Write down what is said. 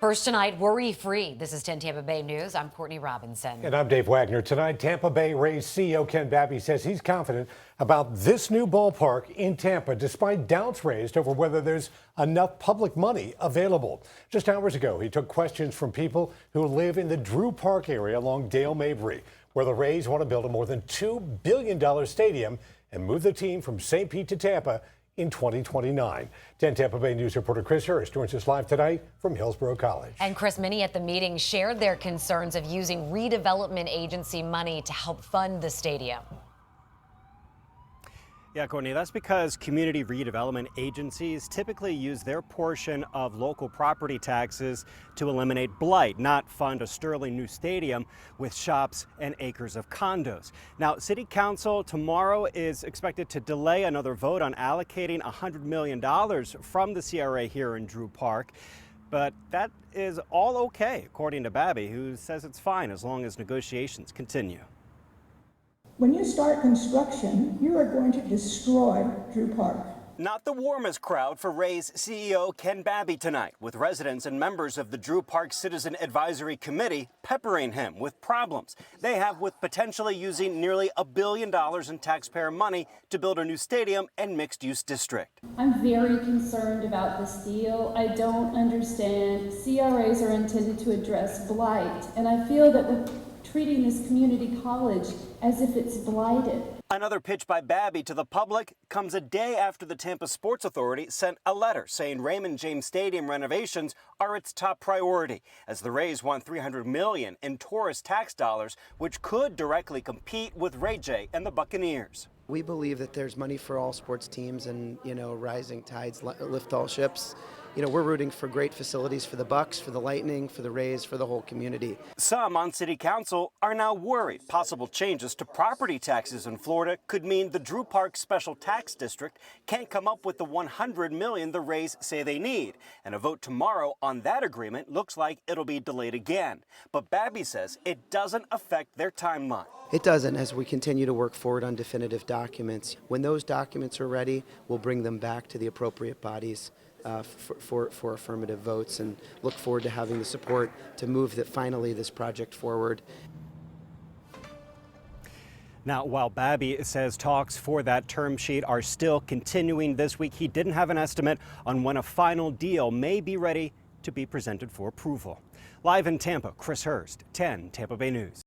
First tonight, worry-free. This is 10 Tampa Bay News. I'm Courtney Robinson. And I'm Dave Wagner. Tonight, Tampa Bay Rays CEO Ken Babby says he's confident about this new ballpark in Tampa, despite doubts raised over whether there's enough public money available. Just hours ago, he took questions from people who live in the Drew Park area along Dale Mabry, where the Rays want to build a more than $2 billion stadium and move the team from St. Pete to Tampa in 2029. 10 Tampa Bay News reporter Chris Hurst joins us live tonight from Hillsborough College. And Chris, many at the meeting shared their concerns of using redevelopment agency money to help fund the stadium. Yeah, Courtney, that's because community redevelopment agencies typically use their portion of local property taxes to eliminate blight, not fund a sterling new stadium with shops and acres of condos. Now, City Council tomorrow is expected to delay another vote on allocating $100 million from the CRA here in Drew Park. But that is all okay, according to Babby, who says it's fine as long as negotiations continue. When you start construction, you are going to destroy Drew Park. Not the warmest crowd for Rays CEO Ken Babby tonight, with residents and members of the Drew Park Citizen Advisory Committee peppering him with problems they have with potentially using nearly $1 billion in taxpayer money to build a new stadium and mixed-use district. I'm very concerned about this deal. I don't understand. CRAs are intended to address blight, and I feel that we're treating this community college as if it's blighted. Another pitch by Babby to the public comes a day after the Tampa Sports Authority sent a letter saying Raymond James Stadium renovations are its top priority, as the Rays want $300 million in tourist tax dollars, which could directly compete with Ray J and the Buccaneers. We believe that there's money for all sports teams, and rising tides lift all ships. We're rooting for great facilities for the Bucs, for the Lightning, for the Rays, for the whole community. Some on City Council are now worried possible changes to property taxes in Florida could mean the Drew Park Special Tax District can't come up with the $100 million the Rays say they need. And a vote tomorrow on that agreement looks like it'll be delayed again. But Babby says it doesn't affect their timeline. It doesn't, as we continue to work forward on definitive documents. When those documents are ready, we'll bring them back to the appropriate bodies for affirmative votes, and look forward to having the support to move finally this project forward. Now, while Babby says talks for that term sheet are still continuing this week, he didn't have an estimate on when a final deal may be ready to be presented for approval. Live in Tampa, Chris Hurst, 10 Tampa Bay News.